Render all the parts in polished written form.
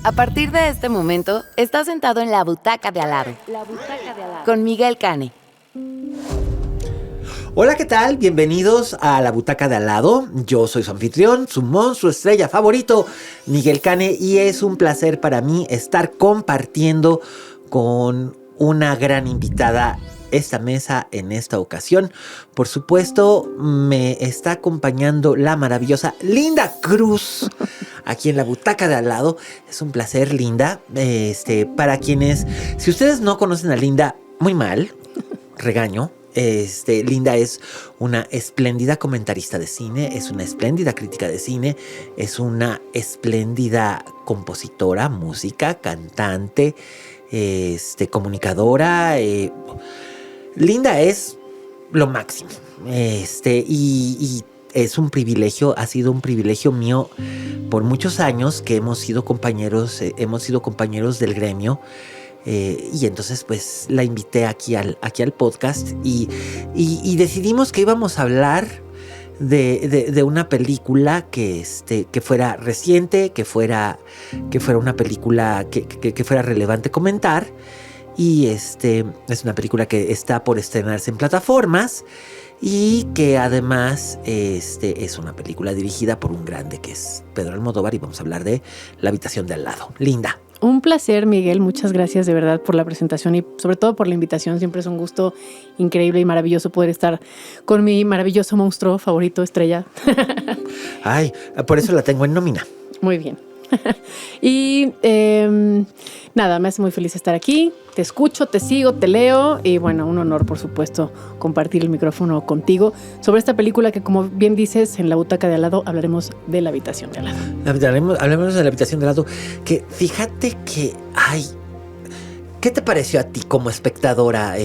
A partir de este momento, estás sentado en la butaca de al lado. Con Miguel Cane. Hola, ¿qué tal? Bienvenidos a la butaca de al lado. Yo soy su anfitrión, su monstruo estrella favorito, Miguel Cane, y es un placer para mí estar compartiendo con una gran invitada esta mesa en esta ocasión. Por supuesto, me está acompañando la maravillosa Linda Cruz aquí en la butaca de al lado. Es un placer, Linda. Para quienes, si ustedes no conocen a Linda, muy mal, regaño. Linda es una espléndida comentarista de cine, es una espléndida crítica de cine, es una espléndida compositora, música, cantante, comunicadora. Linda es lo máximo. Y es un privilegio, ha sido un privilegio mío por muchos años que hemos sido compañeros del gremio. Y entonces pues la invité aquí al podcast y decidimos que íbamos a hablar de una película que fuera reciente, que fuera una película que fuera relevante comentar. Y es una película que está por estrenarse en plataformas y que además es una película dirigida por un grande que es Pedro Almodóvar, y vamos a hablar de La habitación de al lado. Linda. Un placer, Miguel. Muchas gracias de verdad por la presentación y sobre todo por la invitación. Siempre es un gusto increíble y maravilloso poder estar con mi maravilloso monstruo favorito, Estrella. Ay, por eso la tengo en nómina. Muy bien. Y nada, me hace muy feliz estar aquí. Te escucho, te sigo, te leo y bueno, un honor por supuesto compartir el micrófono contigo sobre esta película que, como bien dices, en la butaca de al lado hablaremos de La habitación de al lado. Hablemos de La habitación de al lado, que fíjate que ¿qué te pareció a ti como espectadora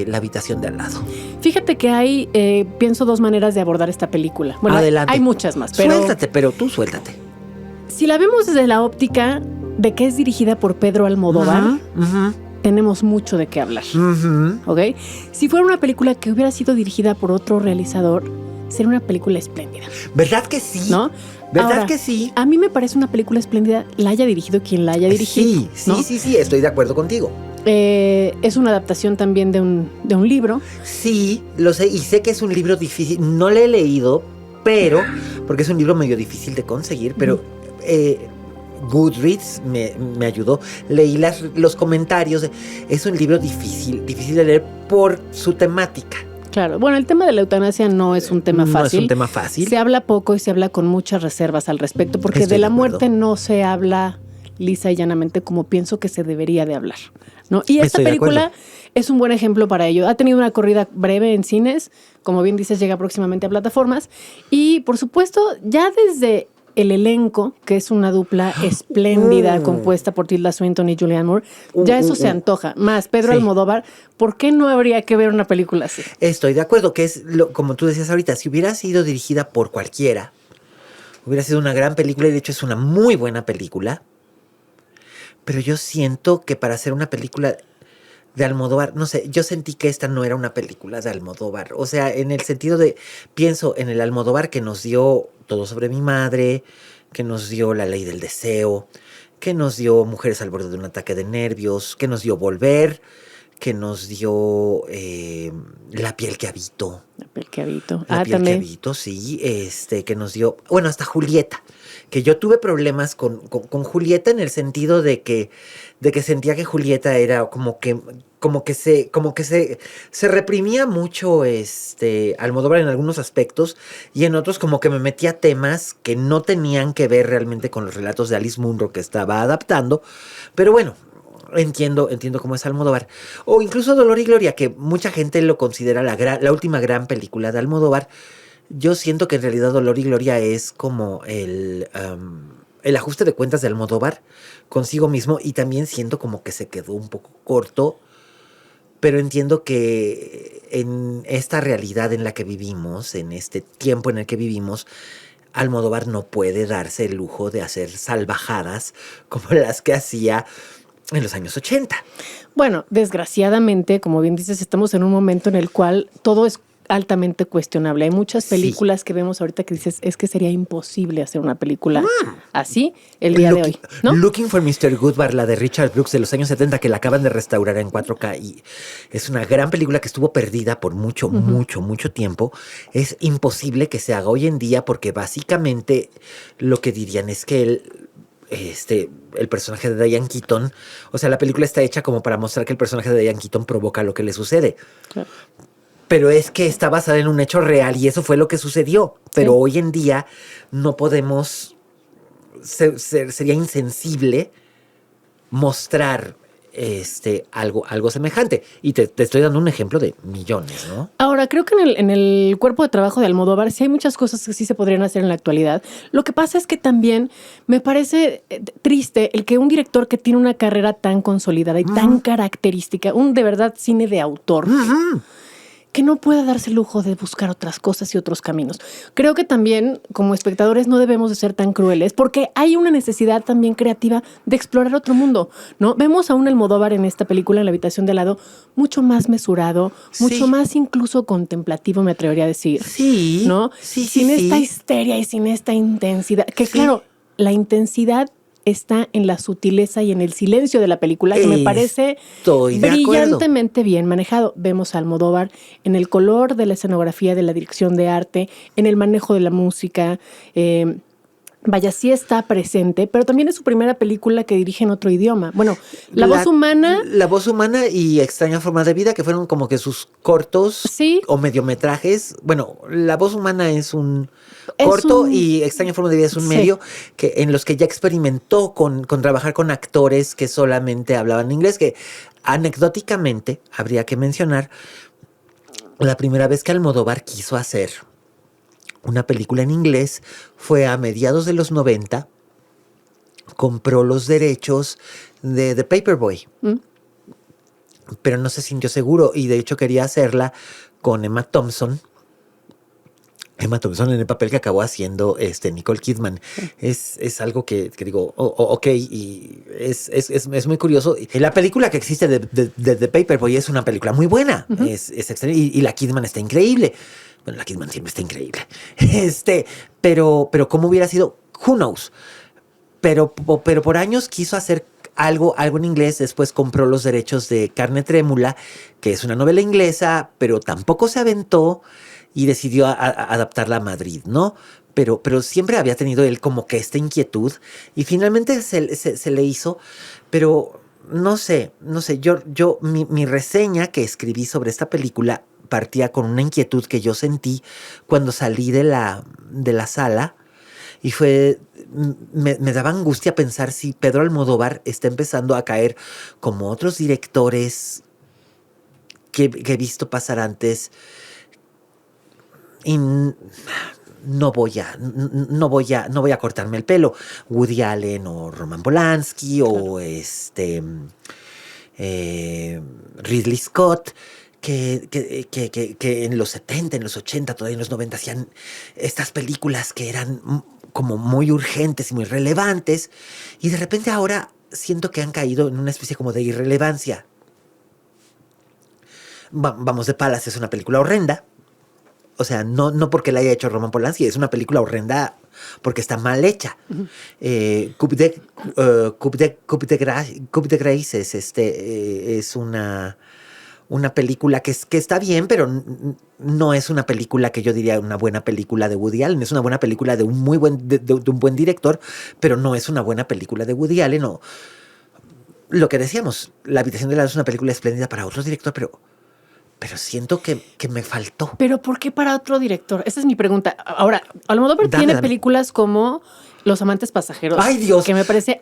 La habitación de al lado? Fíjate que hay, pienso, dos maneras de abordar esta película. Bueno, adelante. Hay muchas más, pero tú suéltate. Si la vemos desde la óptica de que es dirigida por Pedro Almodóvar, tenemos mucho de qué hablar. ¿Ok? Si fuera una película que hubiera sido dirigida por otro realizador, sería una película espléndida. ¿Verdad que sí? ¿No? ¿Verdad Ahora, que sí? A mí me parece una película espléndida, la haya dirigido quien la haya dirigido. Sí, ¿no? sí, estoy de acuerdo contigo. Es una adaptación también de un libro. Sí, lo sé, y sé que es un libro difícil. No lo he leído, pero porque es un libro medio difícil de conseguir, pero Goodreads me ayudó. Leí los comentarios. Es un libro difícil de leer por su temática. Claro, bueno, el tema de la eutanasia no es un tema fácil. No es un tema fácil. Se habla poco y se habla con muchas reservas al respecto, porque de la muerte no se habla lisa y llanamente como pienso que se debería de hablar, ¿no? Y esta película es un buen ejemplo para ello. Ha tenido una corrida breve en cines, como bien dices, llega próximamente a plataformas, y por supuesto, ya desde el elenco, que es una dupla espléndida compuesta por Tilda Swinton y Julianne Moore, ya eso se antoja. Más Pedro Almodóvar, ¿por qué no habría que ver una película así? Estoy de acuerdo, que es, como tú decías ahorita, si hubiera sido dirigida por cualquiera, hubiera sido una gran película, y de hecho es una muy buena película. Pero yo siento que para hacer una película de Almodóvar, no sé, yo sentí que esta no era una película de Almodóvar. O sea, en el sentido de, pienso en el Almodóvar que nos dio Todo sobre mi madre, que nos dio La ley del deseo, que nos dio Mujeres al borde de un ataque de nervios, que nos dio Volver, que nos dio La piel que habito. La piel que habito. La piel también. que habito, sí. Que nos dio, bueno, hasta Julieta. Que yo tuve problemas con Julieta en el sentido de que sentía que Julieta era como que se reprimía mucho Almodóvar en algunos aspectos, y en otros como que me metía temas que no tenían que ver realmente con los relatos de Alice Munro que estaba adaptando. Pero bueno, entiendo cómo es Almodóvar. O incluso Dolor y Gloria, que mucha gente lo considera la última gran película de Almodóvar. Yo siento que en realidad Dolor y Gloria es como el ajuste de cuentas de Almodóvar consigo mismo, y también siento como que se quedó un poco corto, pero entiendo que en esta realidad en la que vivimos, en este tiempo en el que vivimos, Almodóvar no puede darse el lujo de hacer salvajadas como las que hacía en los años 80. Bueno, desgraciadamente, como bien dices, estamos en un momento en el cual todo es altamente cuestionable. Hay muchas películas que vemos ahorita que dices, es que sería imposible hacer una película así el día de hoy, ¿no? Looking for Mr. Goodbar, la de Richard Brooks de los años 70, que la acaban de restaurar en 4K y es una gran película que estuvo perdida por mucho tiempo. Es imposible que se haga hoy en día porque básicamente lo que dirían es que el personaje de Diane Keaton, o sea, la película está hecha como para mostrar que el personaje de Diane Keaton provoca lo que le sucede. Claro. Pero es que está basada en un hecho real y eso fue lo que sucedió. Pero hoy en día no podemos, sería insensible mostrar algo semejante. Y te estoy dando un ejemplo de millones, ¿no? Ahora, creo que en el cuerpo de trabajo de Almodóvar sí hay muchas cosas que sí se podrían hacer en la actualidad. Lo que pasa es que también me parece triste el que un director que tiene una carrera tan consolidada y tan característica, un de verdad cine de autor, que no pueda darse el lujo de buscar otras cosas y otros caminos. Creo que también, como espectadores, no debemos de ser tan crueles, porque hay una necesidad también creativa de explorar otro mundo, ¿no? Vemos a un Almodóvar en esta película, en La habitación de al lado, mucho más mesurado, mucho más incluso contemplativo, me atrevería a decir. Sí. ¿No? Sin esta histeria y sin esta intensidad. Que claro, la intensidad está en la sutileza y en el silencio de la película, que me parece brillantemente bien manejado. Vemos a Almodóvar en el color de la escenografía, de la dirección de arte, en el manejo de la música. Vaya, sí está presente, pero también es su primera película que dirige en otro idioma. Bueno, La voz humana. La voz humana y Extraña forma de vida, que fueron como que sus cortos o mediometrajes. Bueno, La voz humana es un corto y Extraña forma de vida es un medio que en los que ya experimentó con trabajar con actores que solamente hablaban inglés, que anecdóticamente habría que mencionar la primera vez que Almodóvar quiso hacer una película en inglés fue a mediados de los 90. Compró los derechos de The Paperboy. Pero no se sintió seguro y de hecho quería hacerla con Emma Thompson. Emma Thompson en el papel que acabó haciendo Nicole Kidman. Es algo que digo, ok, y es muy curioso. La película que existe de The Paperboy es una película muy buena. Es excelente y la Kidman está increíble. Bueno, la Kidman siempre está increíble. Pero ¿cómo hubiera sido? Who knows? Pero por años quiso hacer algo en inglés. Después compró los derechos de Carne Trémula, que es una novela inglesa, pero tampoco se aventó y decidió adaptarla a Madrid, ¿no? Pero siempre había tenido él como que esta inquietud y finalmente se le hizo, pero no sé, mi reseña que escribí sobre esta película partía con una inquietud que yo sentí cuando salí de la sala y me daba angustia pensar si Pedro Almodóvar está empezando a caer como otros directores que he visto pasar antes y no voy a cortarme el pelo. Woody Allen o Roman Polanski o Ridley Scott, que en los 70, en los 80, todavía en los 90 hacían estas películas que eran como muy urgentes y muy relevantes y de repente ahora siento que han caído en una especie como de irrelevancia. Vamos de Palace es una película horrenda. O sea, no porque la haya hecho Roman Polanski, es una película horrenda porque está mal hecha. Coup de Grace es una película que está bien, pero no es una película que yo diría una buena película de Woody Allen. Es una buena película de un un buen director, pero no es una buena película de Woody Allen. O lo que decíamos, La habitación de al lado es una película espléndida para otro director, pero siento que me faltó. ¿Pero por qué para otro director? Esa es mi pregunta. Ahora, Almodóvar tiene películas como Los amantes pasajeros. ¡Ay, Dios! Que me parece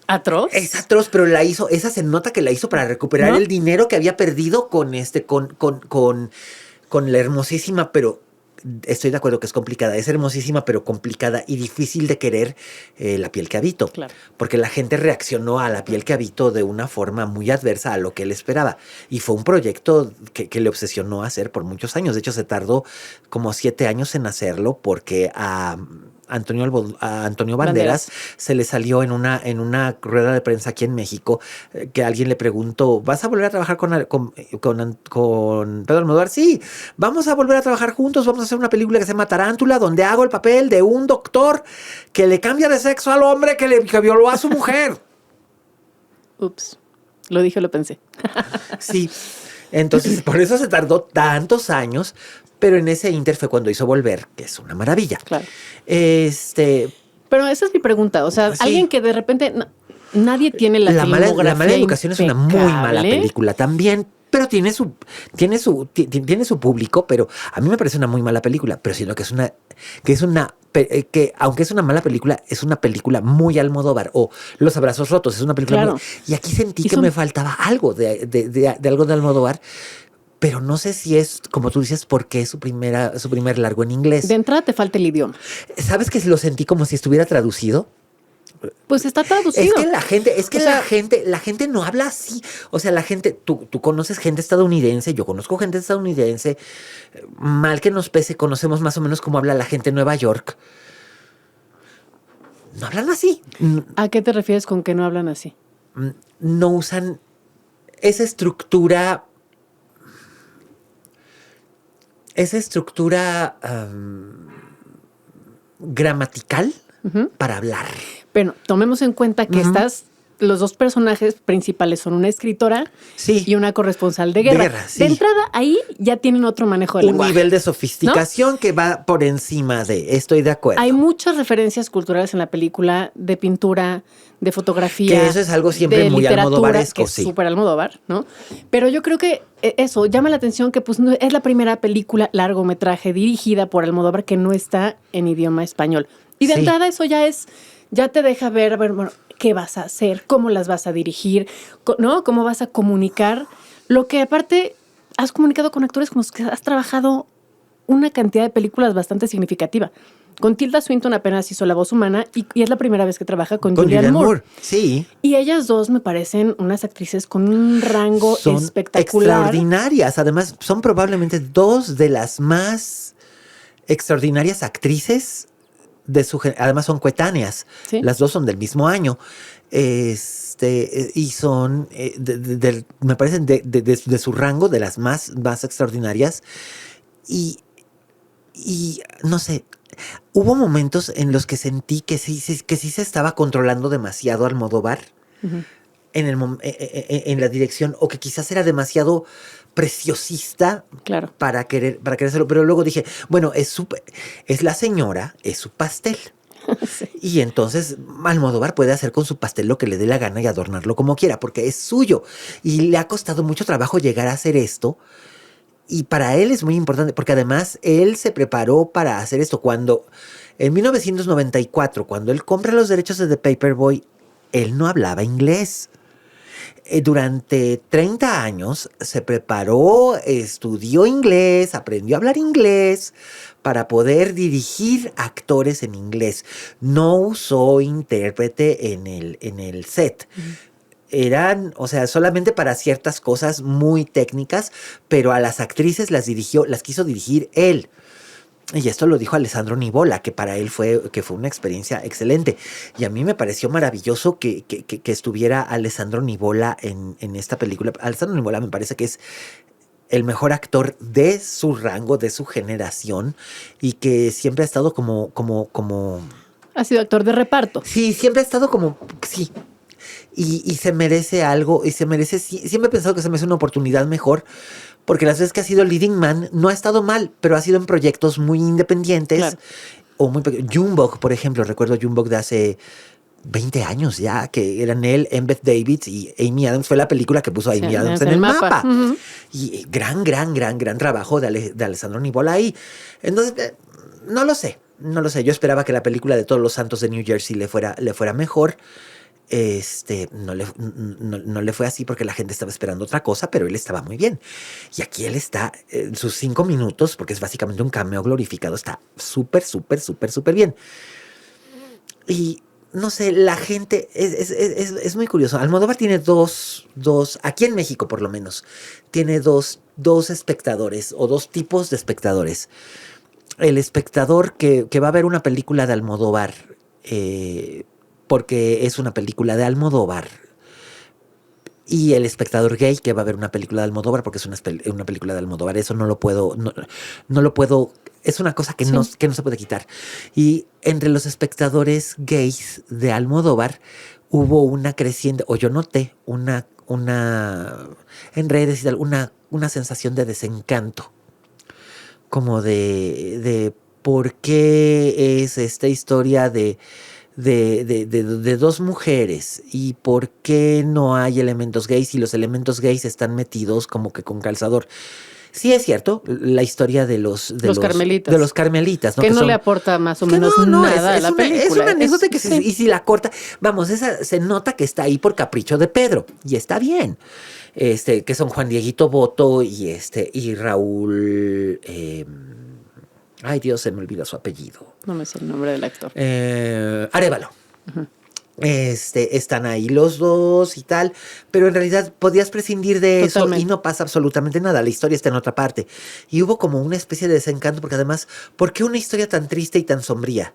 atroz. Es atroz, pero esa se nota que la hizo para recuperar el dinero que había perdido con la hermosísima, pero estoy de acuerdo que es complicada. Es hermosísima, pero complicada y difícil de querer La piel que habito. Claro. Porque la gente reaccionó a La piel que habito de una forma muy adversa a lo que él esperaba. Y fue un proyecto que le obsesionó hacer por muchos años. De hecho, se tardó como 7 años en hacerlo porque a a Antonio Banderas se le salió en una rueda de prensa aquí en México que alguien le preguntó, ¿vas a volver a trabajar con Pedro Almodóvar? Sí, vamos a volver a trabajar juntos, vamos a hacer una película que se llama Tarántula, donde hago el papel de un doctor que le cambia de sexo al hombre que violó a su mujer. Ups, lo dije, lo pensé. Sí, entonces por eso se tardó tantos años, pero en ese inter fue cuando hizo Volver, que es una maravilla. Claro. Pero esa es mi pregunta, o sea, sí. Alguien que de repente nadie tiene la mala educación es una muy mala película también. Pero tiene su público, pero a mí me parece una muy mala película. Pero siento que aunque es una mala película, es una película muy Almodóvar. O Los Abrazos Rotos, es una película muy... Y aquí sentí que me faltaba algo de algo de Almodóvar. Pero no sé si es, como tú dices, porque es su primer largo en inglés. De entrada te falta el idioma. ¿Sabes que lo sentí como si estuviera traducido? Pues está traducido. La gente no habla así. O sea, la gente, tú conoces gente estadounidense, yo conozco gente estadounidense. Mal que nos pese, conocemos más o menos cómo habla la gente en Nueva York. No hablan así. ¿A qué te refieres con que no hablan así? No usan esa estructura. Gramatical para hablar. Pero tomemos en cuenta que los dos personajes principales son una escritora y una corresponsal de guerra. De entrada, ahí ya tienen otro manejo del lenguaje. Un nivel de sofisticación, ¿no?, que va por encima de... Estoy de acuerdo. Hay muchas referencias culturales en la película, de pintura, de fotografía. Que eso es algo siempre muy almodóvaresco, sí. Súper Almodóvar, ¿no? Pero yo creo que eso llama la atención, que pues es la primera película largometraje dirigida por Almodóvar que no está en idioma español. Y de entrada eso ya te deja ver, bueno, qué vas a hacer, cómo las vas a dirigir, ¿no? Cómo vas a comunicar. Lo que aparte has comunicado con actores con los que has trabajado una cantidad de películas bastante significativa. Con Tilda Swinton apenas hizo La Voz Humana y es la primera vez que trabaja con Julianne Moore. Sí. Y ellas dos me parecen unas actrices con un rango espectacular. Extraordinarias. Además, son probablemente dos de las más extraordinarias actrices además son coetáneas. ¿Sí? Las dos son del mismo año. Y son, me parecen de su rango, de las más extraordinarias. Y no sé, hubo momentos en los que sentí que sí se estaba controlando demasiado Almodóvar en la dirección, o que quizás era demasiado preciosista para querer hacerlo. Pero luego dije, bueno, es la señora, es su pastel. Sí. Y entonces Almodóvar puede hacer con su pastel lo que le dé la gana y adornarlo como quiera, porque es suyo. Y le ha costado mucho trabajo llegar a hacer esto. Y para él es muy importante, porque además él se preparó para hacer esto. Cuando, en 1994, cuando él compra los derechos de The Paperboy, él no hablaba inglés. Durante 30 años se preparó, estudió inglés, aprendió a hablar inglés para poder dirigir actores en inglés. No usó intérprete en el set. Eran, o sea, solamente para ciertas cosas muy técnicas, pero a las actrices las quiso dirigir él. Y esto lo dijo Alessandro Nivola, que para él fue una experiencia excelente. Y a mí me pareció maravilloso que estuviera Alessandro Nivola en esta película. Alessandro Nivola me parece que es el mejor actor de su rango, de su generación, y que siempre ha estado como... Ha sido actor de reparto. Sí, siempre ha estado como... Sí. Y se merece algo, y siempre he pensado que se merece una oportunidad mejor, porque las veces que ha sido leading man no ha estado mal, pero ha sido en proyectos muy independientes. Claro. O muy Junebug, por ejemplo, recuerdo Junebug de hace 20 años ya, que eran él, Embeth Davidtz y Amy Adams. Fue la película que puso a Amy Adams en el mapa. Uh-huh. Y gran trabajo de Alessandro Nivola ahí. Entonces, no lo sé. Yo esperaba que la película de Todos los Santos de New Jersey le fuera mejor. No le fue así porque la gente estaba esperando otra cosa, pero él estaba muy bien. Y aquí él está en sus 5 minutos, porque es básicamente un cameo glorificado, está súper bien. Y no sé, la gente es muy curioso. Almodóvar tiene dos, aquí en México por lo menos, tiene dos espectadores o dos tipos de espectadores. el espectador que va a ver una película de Almodóvar, porque es una película de Almodóvar, y el espectador gay que va a ver una película de Almodóvar porque es una película de Almodóvar. Eso no lo puedo, no lo puedo, es una cosa que, que no se puede quitar. Y entre los espectadores gays de Almodóvar hubo una creciente, o yo noté una en redes y tal, una sensación de desencanto, como de por qué es esta historia de dos mujeres y por qué no hay elementos gays y los elementos gays están metidos como que con calzador. Sí, es cierto, la historia de los carmelitas. De los carmelitas, ¿no? Que no le aporta más o menos nada a la película. Es una anécdota que y si la corta, vamos, esa se nota que está ahí por capricho de Pedro y está bien. Que son Juan Dieguito Boto y Raúl. Ay, Dios, se me olvida su apellido. No me sé el nombre del actor. Arévalo. Uh-huh. Están ahí los dos y tal, pero en realidad podías prescindir de eso y no pasa absolutamente nada. La historia está en otra parte. Y hubo como una especie de desencanto, porque además, ¿por qué una historia tan triste y tan sombría?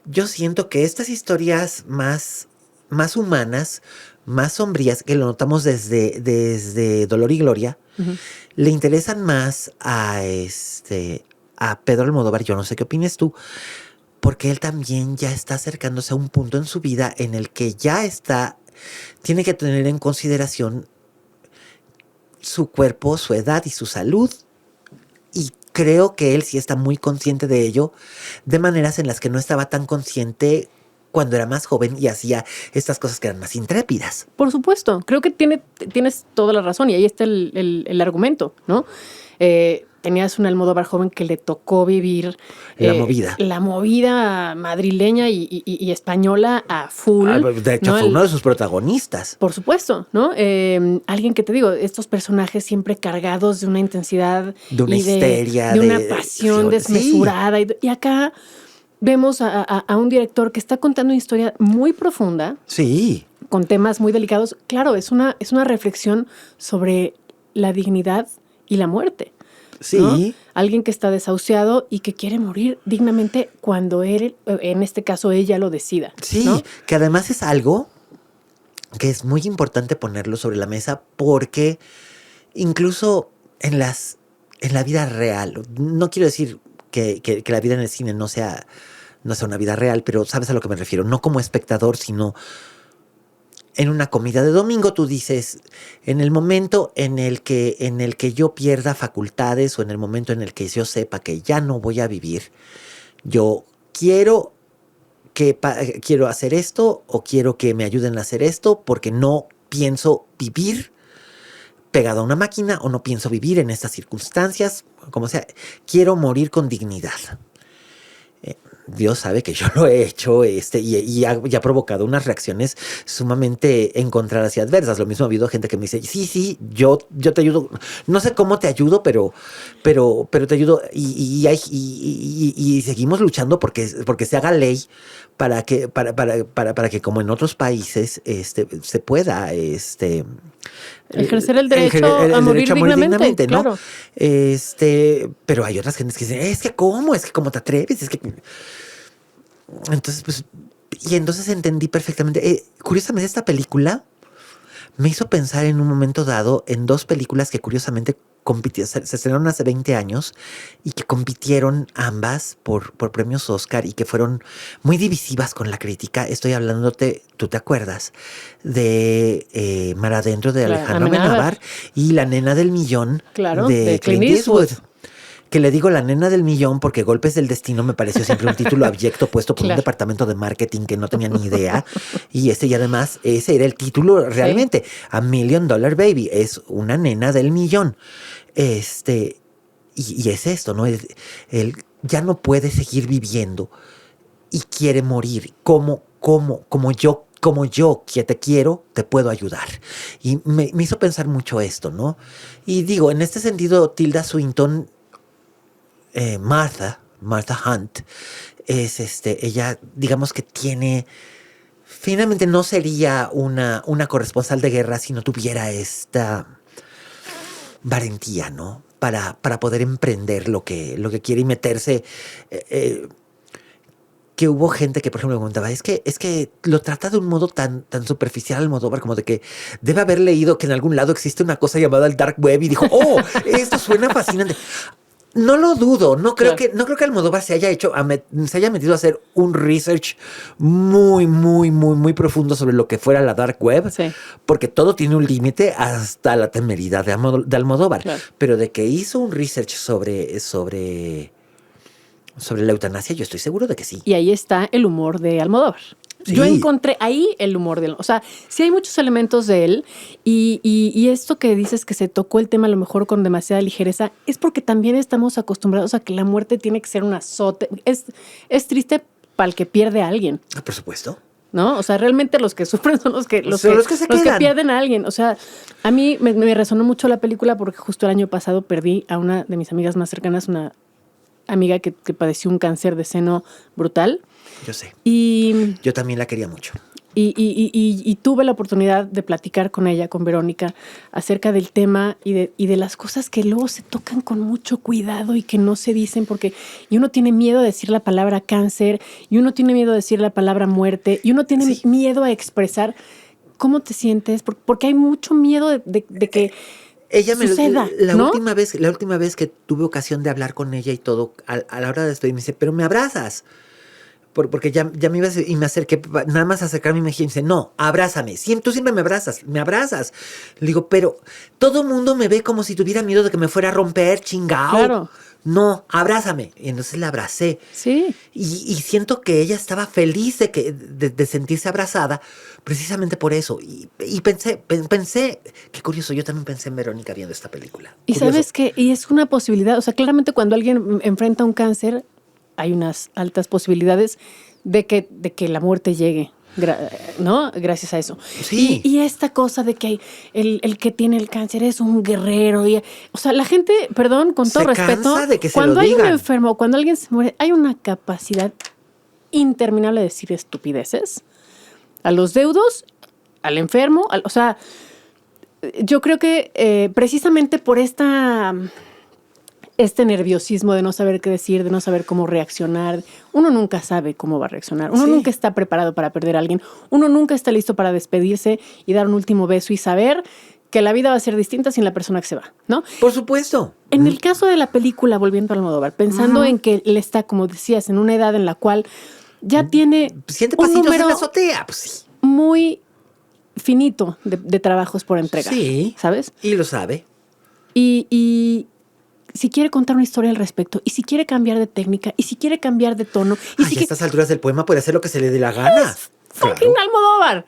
Yo siento que estas historias más humanas, más sombrías, que lo notamos desde Dolor y Gloria, uh-huh, le interesan más a Pedro Almodóvar. Yo no sé qué opines tú, porque él también ya está acercándose a un punto en su vida en el que tiene que tener en consideración su cuerpo, su edad y su salud. Y creo que él sí está muy consciente de ello, de maneras en las que no estaba tan consciente cuando era más joven y hacía estas cosas que eran más intrépidas. Por supuesto, creo que tienes toda la razón y ahí está el argumento, ¿no? Tenías un Almodóvar joven que le tocó vivir la movida madrileña y española a full. De hecho, ¿no? Fue uno de sus protagonistas. Por supuesto, ¿no? Alguien que te digo, estos personajes siempre cargados de una intensidad, de una histeria, de una pasión desmesurada. Sí. Y acá vemos a un director que está contando una historia muy profunda. Sí. Con temas muy delicados. Claro, es una reflexión sobre la dignidad y la muerte. Sí. ¿No? Alguien que está desahuciado y que quiere morir dignamente cuando él, en este caso ella, lo decida. Sí, ¿no? Que además es algo que es muy importante ponerlo sobre la mesa, porque incluso en la vida real, no quiero decir que la vida en el cine no sea una vida real, pero sabes a lo que me refiero, no como espectador, sino en una comida de domingo tú dices, en el momento en el que yo pierda facultades o en el momento en el que yo sepa que ya no voy a vivir, yo quiero hacer esto o quiero que me ayuden a hacer esto porque no pienso vivir pegado a una máquina o no pienso vivir en estas circunstancias, como sea, quiero morir con dignidad. Dios sabe que yo lo he hecho y ha provocado unas reacciones sumamente encontradas y adversas. Lo mismo ha habido gente que me dice, sí, yo te ayudo. No sé cómo te ayudo, pero te ayudo. Y seguimos luchando porque se haga ley para que como en otros países se pueda ejercer el derecho a morir dignamente, ¿no? Claro. Pero hay otras gentes que dicen, es que cómo te atreves, es que entonces entendí perfectamente. Curiosamente, esta película me hizo pensar en un momento dado en dos películas que curiosamente se estrenaron hace 20 años y que compitieron ambas por premios Oscar y que fueron muy divisivas con la crítica. Estoy hablándote, tú te acuerdas, de Mar Adentro de Alejandro Amenábar y La Nena del Millón, claro, de Clint Eastwood. Que le digo La Nena del Millón porque Golpes del Destino me pareció siempre un título abyecto puesto por un departamento de marketing que no tenía ni idea. Y además, ese era el título realmente. Sí. A $1 Million Baby. Es una nena del millón. Y es esto, ¿no? Él ya no puede seguir viviendo y quiere morir. Como yo que te quiero, te puedo ayudar. Y me hizo pensar mucho esto, ¿no? Y digo, en este sentido, Tilda Swinton, Martha Hunt, es ella, digamos que tiene, finalmente no sería una corresponsal de guerra si no tuviera esta valentía, ¿no? para poder emprender lo que quiere y meterse. Que hubo gente que, por ejemplo, me preguntaba, es que lo trata de un modo tan superficial Almodóvar, como de que debe haber leído que en algún lado existe una cosa llamada el dark web y dijo, oh, esto suena fascinante. No lo dudo, no creo que Almodóvar se haya metido a hacer un research muy, muy, muy, muy profundo sobre lo que fuera la dark web, porque todo tiene un límite hasta la temeridad de Almodóvar. Claro. Pero de que hizo un research sobre la eutanasia, yo estoy seguro de que sí. Y ahí está el humor de Almodóvar. Sí. Yo encontré ahí el humor de él. O sea, sí hay muchos elementos de él y esto que dices que se tocó el tema a lo mejor con demasiada ligereza es porque también estamos acostumbrados a que la muerte tiene que ser un azote. Es triste para el que pierde a alguien. Por supuesto. ¿No? O sea, realmente los que sufren son los que pierden a alguien. O sea, a mí me resonó mucho la película porque justo el año pasado perdí a una de mis amigas más cercanas, una amiga que padeció un cáncer de seno brutal. Yo sé. Y yo también la quería mucho. Y tuve la oportunidad de platicar con ella, con Verónica, acerca del tema y de las cosas que luego se tocan con mucho cuidado y que no se dicen y uno tiene miedo de decir la palabra cáncer y uno tiene miedo de decir la palabra muerte y uno tiene miedo a expresar cómo te sientes porque hay mucho miedo de que ella suceda, la ¿no? última vez que tuve ocasión de hablar con ella y todo, a la hora de despedirme, me dice, pero me abrazas. Porque ya me iba y me acerqué, nada más acercarme y me dice, no, abrázame. Tú siempre me abrazas. Le digo, pero todo mundo me ve como si tuviera miedo de que me fuera a romper, chingao. Claro. No, abrázame. Y entonces la abracé. Sí. Y siento que ella estaba feliz de sentirse abrazada precisamente por eso. Y pensé, qué curioso, yo también pensé en Verónica viendo esta película. Y curioso. ¿Sabes qué? Y es una posibilidad, o sea, claramente cuando alguien enfrenta un cáncer, hay unas altas posibilidades de que la muerte llegue, ¿no? Gracias a eso. Sí. Y esta cosa de que el que tiene el cáncer es un guerrero. O sea, la gente, perdón, con todo respeto, de que cuando se lo hay digan. un enfermo, cuando alguien se muere, hay una capacidad interminable de decir estupideces a los deudos, al enfermo, o sea, yo creo que precisamente por este nerviosismo de no saber qué decir, de no saber cómo reaccionar. Uno nunca sabe cómo va a reaccionar. Uno nunca está preparado para perder a alguien. Uno nunca está listo para despedirse y dar un último beso y saber que la vida va a ser distinta sin la persona que se va, ¿no? Por supuesto. En el caso de la película, volviendo a Almodóvar, pensando en que él está, como decías, en una edad en la cual ya tiene siente un pasitos número en la azotea, pues sí. muy finito de trabajos por entregar. Sí. ¿Sabes? Y lo sabe. Y si quiere contar una historia al respecto, y si quiere cambiar de técnica, y si quiere cambiar de tono. Y a estas alturas del poema puede hacer lo que se le dé la gana. Fucking Almodóvar,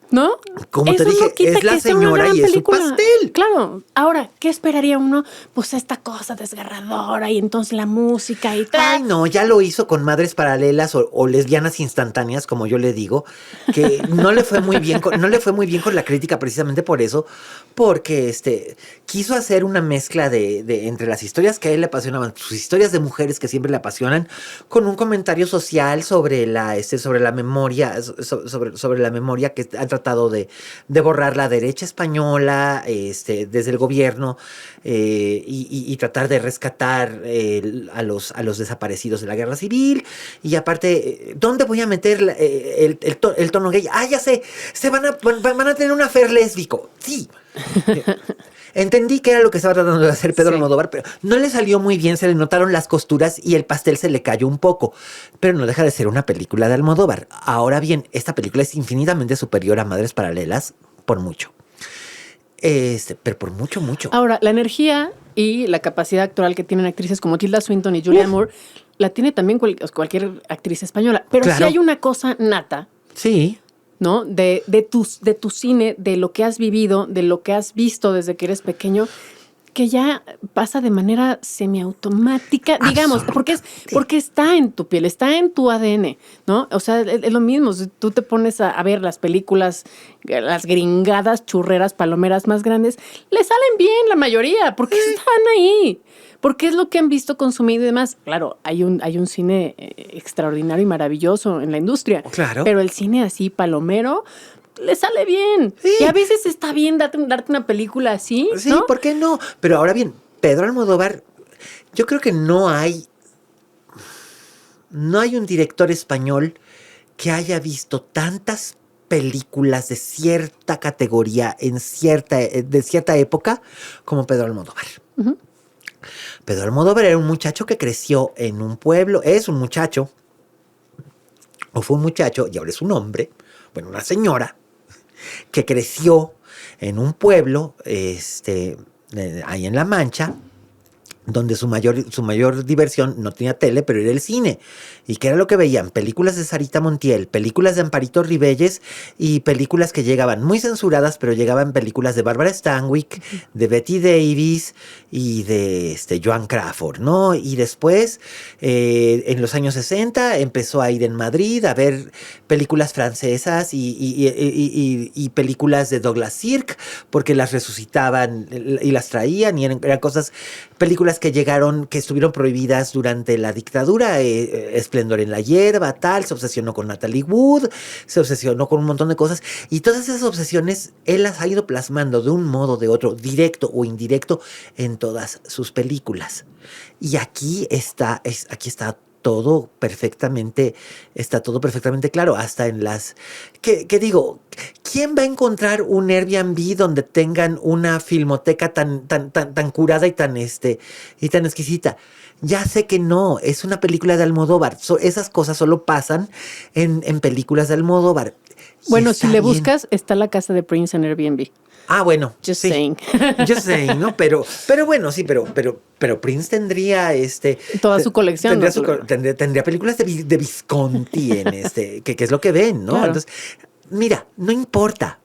¿no? Como te dije, es la señora y es su pastel. Claro. Ahora, ¿qué esperaría uno? Pues esta cosa desgarradora y entonces la música y tal. Ay, no, ya lo hizo con Madres Paralelas o Lesbianas Instantáneas, como yo le digo, que no le fue muy bien con la crítica precisamente por eso, porque quiso hacer una mezcla de entre las historias que a él le apasionaban, sus historias de mujeres que siempre le apasionan, con un comentario social sobre la memoria, sobre la memoria que han tratado de borrar la derecha española desde el gobierno y tratar de rescatar a los desaparecidos de la guerra civil. Y aparte, ¿dónde voy a meter el tono gay? Ah, ya sé, van a tener un affair lésbico. Sí. Entendí que era lo que estaba tratando de hacer Pedro Almodóvar, pero no le salió muy bien, se le notaron las costuras y el pastel se le cayó un poco, pero no deja de ser una película de Almodóvar. Ahora bien, esta película es infinitamente superior a Madres Paralelas, por mucho. Pero por mucho, mucho. Ahora, la energía y la capacidad actoral que tienen actrices como Tilda Swinton y Julianne Moore, la tiene también cualquier actriz española, pero claro. Sí hay una cosa nata. Sí. ¿No? De tu cine, de lo que has vivido, de lo que has visto desde que eres pequeño, que ya pasa de manera semiautomática, digamos, porque está en tu piel, está en tu ADN, ¿no? O sea, es lo mismo, si tú te pones a ver las películas, las gringadas, churreras, palomeras más grandes, le salen bien la mayoría, porque están ahí. Porque es lo que han visto, consumido y demás. Claro, hay un cine extraordinario y maravilloso en la industria. Claro. Pero el cine así, palomero, le sale bien. Sí. Y a veces está bien darte una película así, Sí, ¿no? ¿por qué no? Pero ahora bien, Pedro Almodóvar, yo creo que no hay un director español que haya visto tantas películas de cierta categoría de cierta época como Pedro Almodóvar. Uh-huh. Pedro Almodóvar era un muchacho que creció en un pueblo, es un muchacho, o fue un muchacho, y ahora es un hombre, bueno, una señora, que creció en un pueblo, ahí en La Mancha, donde su mayor diversión no tenía tele, pero era el cine. ¿Y qué era lo que veían? Películas de Sarita Montiel, películas de Amparito Ribelles y películas que llegaban muy censuradas, pero llegaban películas de Bárbara Stanwyck, de Betty Davis y de Joan Crawford, ¿no? Y después, en los años 60, empezó a ir en Madrid a ver películas francesas y películas de Douglas Sirk, porque las resucitaban y las traían y eran cosas, películas que estuvieron prohibidas durante la dictadura, Esplendor en la hierba, tal, se obsesionó con Natalie Wood, se obsesionó con un montón de cosas, y todas esas obsesiones él las ha ido plasmando de un modo o de otro, directo o indirecto, en todas sus películas. Y aquí está todo perfectamente claro, hasta en las que digo, ¿quién va a encontrar un Airbnb donde tengan una filmoteca tan curada y tan exquisita? Ya sé que no, es una película de Almodóvar. Esas cosas solo pasan en películas de Almodóvar. Bueno, si le buscas, está la casa de Prince en Airbnb. Ah, bueno. Just saying. Just saying, ¿no? Pero bueno, sí, pero Prince tendría toda su colección. Tendría películas de Visconti en que es lo que ven, ¿no? Claro. Entonces, mira, no importa.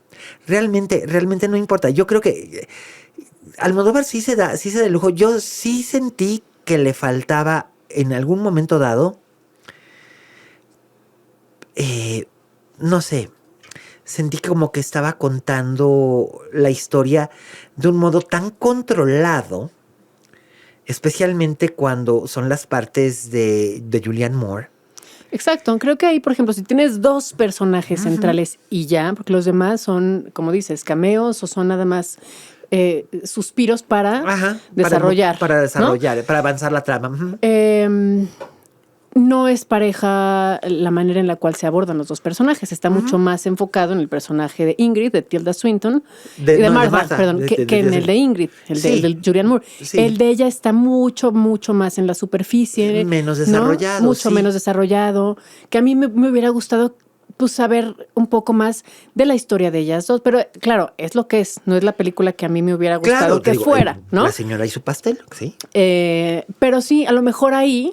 Realmente no importa. Yo creo que Almodóvar sí se da el lujo. Yo sí sentí que le faltaba en algún momento dado, no sé, sentí como que estaba contando la historia de un modo tan controlado, especialmente cuando son las partes de Julianne Moore. Exacto, creo que ahí, por ejemplo, si tienes dos personajes centrales y ya, porque los demás son, como dices, cameos o son nada más suspiros para desarrollar. Para desarrollar, ¿no? para avanzar la trama. No es pareja la manera en la cual se abordan los dos personajes. Está mucho más enfocado en el personaje de Ingrid, de Tilda Swinton, de Martha, perdón, que en el de Ingrid, el de Julianne Moore. Sí. El de ella está mucho más en la superficie. Menos desarrollado. ¿no? Mucho menos desarrollado. Que a mí me hubiera gustado pues saber un poco más de la historia de ellas dos, pero claro, es lo que es, no es la película que a mí me hubiera gustado fuera, ¿no? La señora y su pastel, sí. Pero sí, a lo mejor ahí,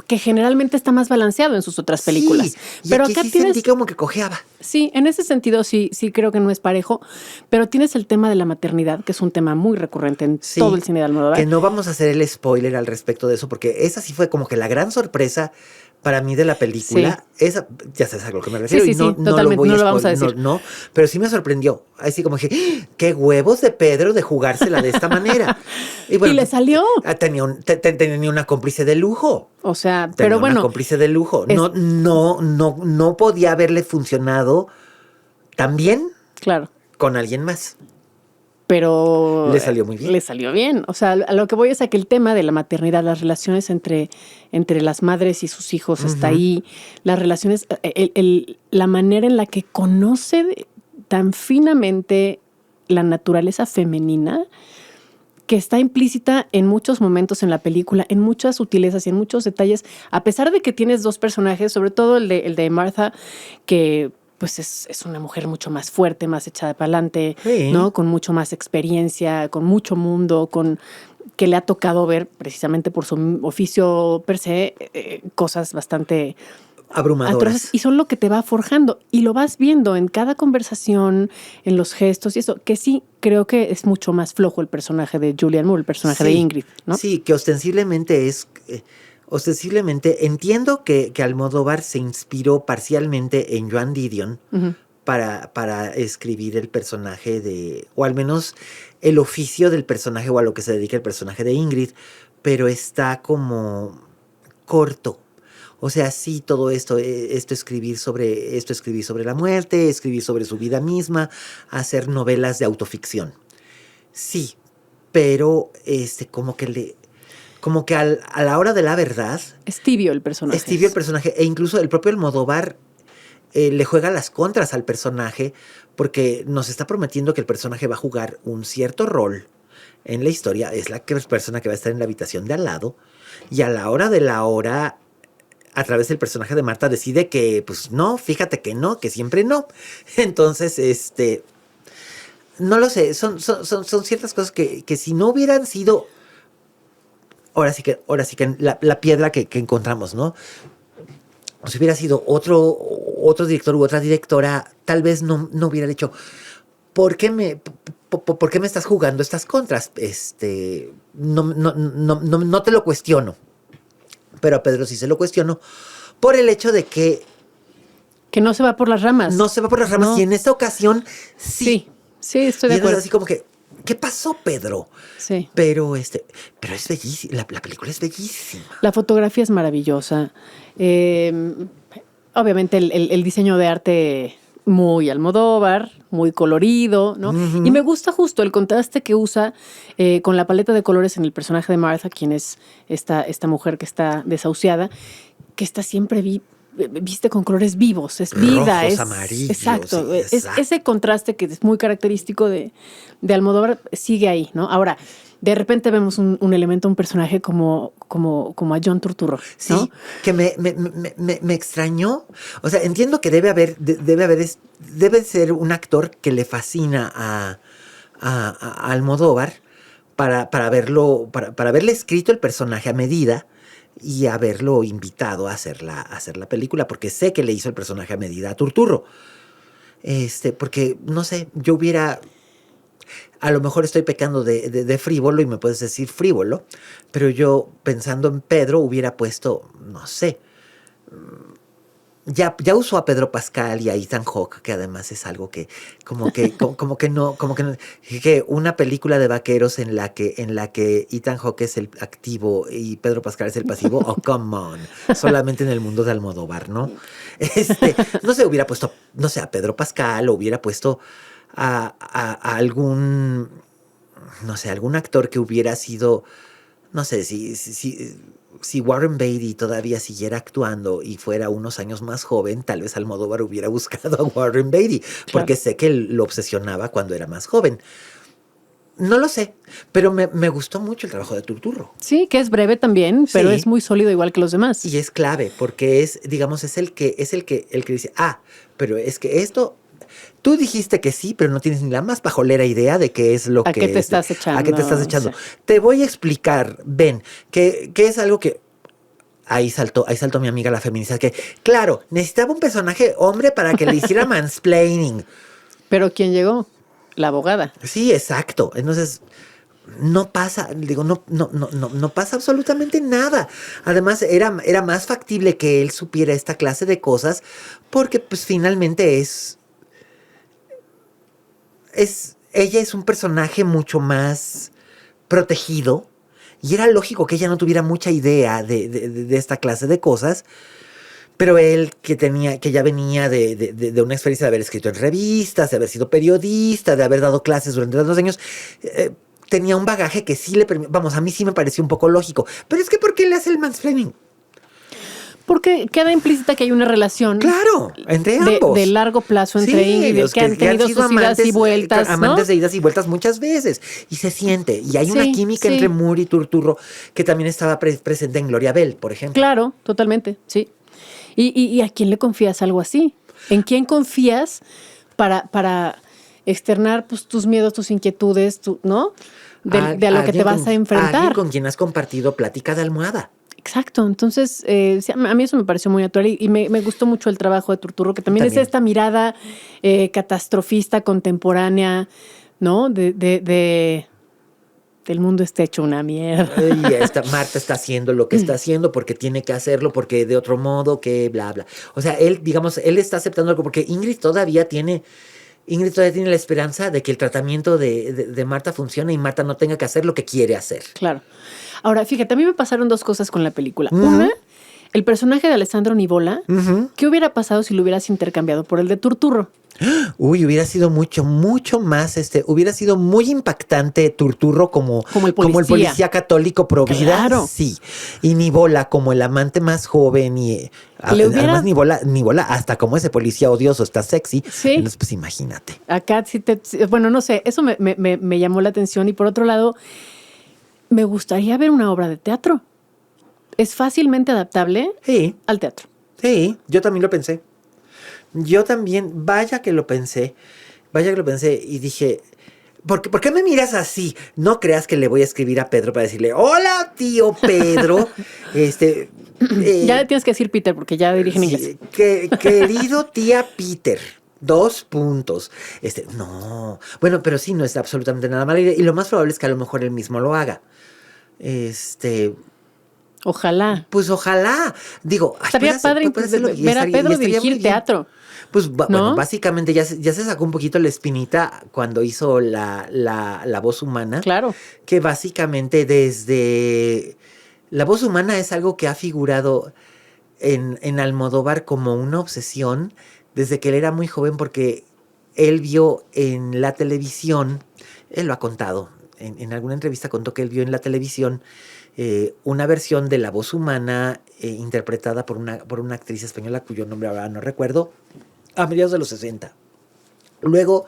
que generalmente está más balanceado en sus otras películas. Sí, y pero aquí acá sí tienes, sentí como que cojeaba. Sí, en ese sentido sí creo que no es parejo, pero tienes el tema de la maternidad, que es un tema muy recurrente en todo el cine de Almodóvar. Que no vamos a hacer el spoiler al respecto de eso, porque esa sí fue como que la gran sorpresa para mí de la película. Sí. Esa, ya sabes a lo que me refiero. Sí, y no totalmente, no lo vamos a decir. No, pero sí me sorprendió. Así como dije, qué huevos de Pedro de jugársela de esta manera. Y, bueno, y le salió. Tenía una cómplice de lujo. O sea, pero bueno. Una cómplice de lujo. No podía haberle funcionado tan bien. Claro. Con alguien más. Pero le salió muy bien. Le salió bien. O sea, a lo que voy es a que el tema de la maternidad, las relaciones entre las madres y sus hijos está ahí. Las relaciones, la manera en la que conoce tan finamente la naturaleza femenina, que está implícita en muchos momentos en la película, en muchas sutilezas y en muchos detalles, a pesar de que tienes dos personajes, sobre todo el de Martha, que pues es una mujer mucho más fuerte, más echada para adelante, sí, ¿no? Con mucho más experiencia, con mucho mundo, que le ha tocado ver, precisamente por su oficio per se, cosas bastante abrumadoras. Atroces, y son lo que te va forjando. Y lo vas viendo en cada conversación, en los gestos y eso, que sí, creo que es mucho más flojo el personaje de Julianne Moore, el personaje de Ingrid, ¿no? Sí, que ostensiblemente es... Ostensiblemente, entiendo que Almodóvar se inspiró parcialmente en Joan Didion para escribir el personaje o al menos el oficio del personaje o a lo que se dedica el personaje de Ingrid, pero está como corto. O sea, sí, todo esto escribir sobre la muerte, escribir sobre su vida misma, hacer novelas de autoficción. Sí, pero como que a la hora de la verdad... Es tibio el personaje. Es tibio el personaje. E incluso el propio Almodóvar le juega las contras al personaje porque nos está prometiendo que el personaje va a jugar un cierto rol en la historia. Es la persona que va a estar en la habitación de al lado. Y a la hora de la hora, a través del personaje de Marta, decide que, pues no, fíjate que no, que siempre no. Entonces, no lo sé. Son ciertas cosas que si no hubieran sido... Ahora sí que la piedra que encontramos, ¿no? Si hubiera sido otro director u otra directora, tal vez no hubiera dicho, ¿por qué me estás jugando estas contras? No te lo cuestiono. Pero a Pedro sí se lo cuestiono por el hecho de que no se va por las ramas. No se va por las ramas. No. Y en esta ocasión sí. Sí, estoy de acuerdo. Así como que, ¿qué pasó, Pedro? Sí. Pero es bellísima. La película es bellísima. La fotografía es maravillosa. Obviamente el diseño de arte muy Almodóvar, muy colorido, ¿no? Uh-huh. Y me gusta justo el contraste que usa con la paleta de colores en el personaje de Martha, quien es esta mujer que está desahuciada, que está siempre viste con colores vivos, es vida. Rojos, amarillos. Exacto. Ese contraste que es muy característico de Almodóvar sigue ahí, ¿no? Ahora, de repente vemos un elemento, un personaje como a John Turturro, ¿no? Sí, que me extrañó. O sea, entiendo que debe ser un actor que le fascina a Almodóvar para haberle escrito el personaje a medida y haberlo invitado a hacer la película, porque sé que le hizo el personaje a medida a Turturro. Porque, no sé, yo hubiera... A lo mejor estoy pecando de frívolo y me puedes decir frívolo, pero yo pensando en Pedro hubiera puesto, no sé, ya usó a Pedro Pascal y a Ethan Hawke, que además es algo que que una película de vaqueros en la que Ethan Hawke es el activo y Pedro Pascal es el pasivo, oh, come on, solamente en el mundo de Almodóvar, ¿no? No sé, hubiera puesto, no sé, a Pedro Pascal o hubiera puesto a algún, no sé, algún actor que hubiera sido, no sé, si Warren Beatty todavía siguiera actuando y fuera unos años más joven, tal vez Almodóvar hubiera buscado a Warren Beatty, porque sé que él lo obsesionaba cuando era más joven. No lo sé, pero me gustó mucho el trabajo de Turturro. Sí, que es breve también, pero sí, es muy sólido igual que los demás. Y es clave, porque es el que dice, pero es que esto... Tú dijiste que sí, pero no tienes ni la más pajolera idea de qué es lo que... ¿A qué te estás echando? ¿A qué te estás echando? Sí. Te voy a explicar, ven, que es algo que... Ahí saltó mi amiga la feminista, que, claro, necesitaba un personaje hombre para que le hiciera mansplaining. ¿Pero quién llegó? La abogada. Sí, exacto. Entonces... No pasa absolutamente nada. Además, era más factible que él supiera esta clase de cosas porque, pues, finalmente ella es un personaje mucho más protegido y era lógico que ella no tuviera mucha idea de esta clase de cosas. Pero él que ya venía de una experiencia de haber escrito en revistas, de haber sido periodista, de haber dado clases durante 2 años, tenía un bagaje que sí le permitió, a mí sí me pareció un poco lógico. Pero es que ¿por qué le hace el mansplaining? Porque queda implícita que hay una relación. Claro, entre ambos. De largo plazo entre Ingrid, que han tenido sus idas y vueltas. Amantes de idas y vueltas muchas veces. Y se siente. Y hay una química entre Moore y Turturro que también estaba presente en Gloria Bell, por ejemplo. Claro, totalmente, sí. ¿Y a quién le confías algo así? ¿En quién confías para externar, pues, tus miedos, tus inquietudes, ¿no? De a lo que te vas a enfrentar. Alguien con quien has compartido plática de almohada. Exacto. Entonces, a mí eso me pareció muy actual y me gustó mucho el trabajo de Turturro, que también es esta mirada catastrofista, contemporánea, ¿no? Del mundo está hecho una mierda. Y Marta está haciendo lo que está haciendo porque tiene que hacerlo, porque de otro modo que bla, bla. O sea, él está aceptando algo porque Ingrid todavía tiene la esperanza de que el tratamiento de Marta funcione y Marta no tenga que hacer lo que quiere hacer. Claro. Ahora, fíjate, a mí me pasaron 2 cosas con la película. Uh-huh. Una, el personaje de Alessandro Nivola, Ujú. ¿qué hubiera pasado si lo hubieras intercambiado por el de Turturro? Uy, hubiera sido mucho más, hubiera sido muy impactante Turturro como Como el el policía. policía católico pro vida. Claro. Sí. Y Nivola como el amante más joven y Le hubiera- además Nivola hasta como ese policía odioso está sexy. Sí. Entonces, pues imagínate. Acá bueno, no sé, eso me llamó la atención. Y por otro lado, me gustaría ver una obra de teatro. Es fácilmente adaptable Sí, al teatro. sí, yo también lo pensé. Yo también, vaya que lo pensé y dije, ¿por qué me miras así? No creas que le voy a escribir a Pedro para decirle, hola tío Pedro, Ya le tienes que decir Peter porque ya dirige en inglés. sí, querido tía Peter. 2 puntos. No. Bueno, pero sí, no es absolutamente nada malo. Y lo más probable es que a lo mejor él mismo lo haga. Ojalá. Pues ojalá. Digo, ay, Estaría padre puede hacerlo y ver a estaría- y Pedro estaría muy dirigir bien. teatro. Pues ¿No? bueno, básicamente ya se sacó un poquito la espinita cuando hizo la voz humana. Claro. Que básicamente desde... La voz humana es algo que ha figurado en Almodóvar como una obsesión desde que él era muy joven porque él vio en la televisión, él lo ha contado, en alguna entrevista contó que él vio en la televisión una versión de la voz humana interpretada por una actriz española cuyo nombre ahora no recuerdo, a mediados de los 60. Luego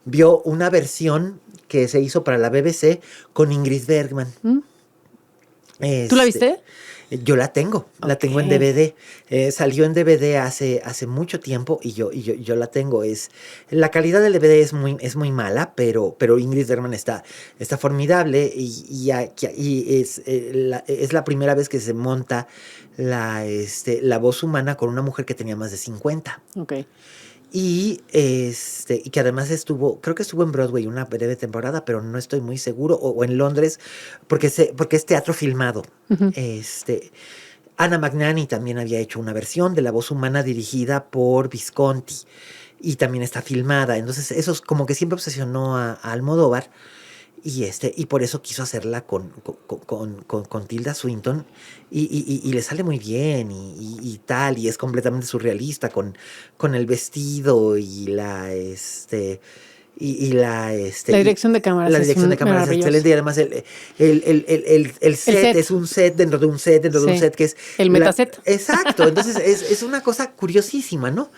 vio una versión que se hizo para la BBC con Ingrid Bergman. ¿Tú la viste? Yo la tengo en Ok. DVD. Salió en DVD hace mucho tiempo y yo la tengo. La calidad del DVD es muy mala, pero Ingrid Bergman está formidable y es la primera vez que se monta la voz humana con una mujer que tenía más de 50. Ok. Y y que además creo que estuvo en Broadway una breve temporada, pero no estoy muy seguro, o en Londres, porque es teatro filmado. Ujú. Anna Magnani también había hecho una versión de la voz humana dirigida por Visconti y también está filmada. Entonces eso es como que siempre obsesionó a Almodóvar y por eso quiso hacerla con Tilda Swinton y le sale muy bien y tal, y es completamente surrealista con el vestido y la La dirección de cámaras. la es dirección de cámaras es maravillosa. excelente y además el set es un set dentro de un set dentro de un Sí. set que es El metaset. Exacto, entonces es una cosa curiosísima, ¿no?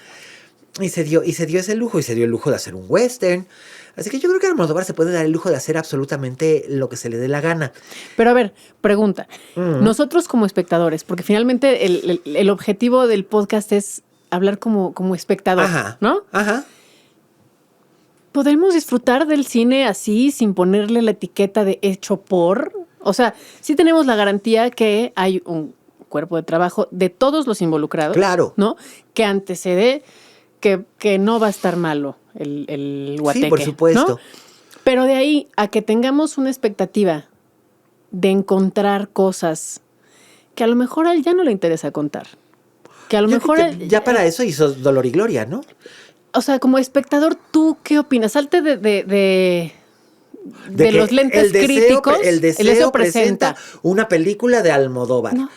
Y se dio ese lujo y se dio el lujo de hacer un western. Así que yo creo que Almodóvar se puede dar el lujo de hacer absolutamente lo que se le dé la gana. Pero a ver, pregunta. Mm. Nosotros como espectadores, porque finalmente el objetivo del podcast es hablar como espectador, Ajá. ¿no? Ajá. ¿Podemos disfrutar del cine así, sin ponerle la etiqueta de hecho por? O sea, sí tenemos la garantía que hay un cuerpo de trabajo de todos los involucrados. Claro. ¿No? Que antecede que no va a estar malo el guateque. Sí, por supuesto. ¿no? Pero de ahí a que tengamos una expectativa de encontrar cosas que a lo mejor a él ya no le interesa contar. Que a lo Yo mejor creo que ya para eso hizo Dolor y Gloria, ¿no? O sea, como espectador, ¿tú qué opinas? Salte de que los lentes críticos. El deseo presenta una película de Almodóvar. No.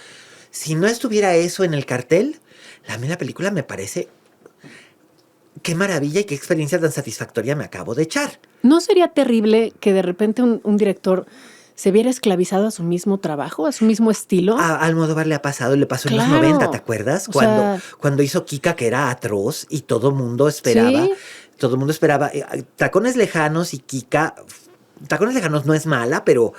Si no estuviera eso en el cartel, a mí la película me parece... Qué maravilla y qué experiencia tan satisfactoria me acabo de echar. ¿No sería terrible que de repente un director se viera esclavizado a su mismo trabajo, a su mismo estilo? A Almodóvar le ha pasado, le pasó en los Claro. 90, ¿te acuerdas? O sea- Cuando hizo Kika, que era atroz y todo mundo esperaba. Sí. Todo el mundo esperaba. Tacones Lejanos y Kika. Tacones Lejanos no es mala, pero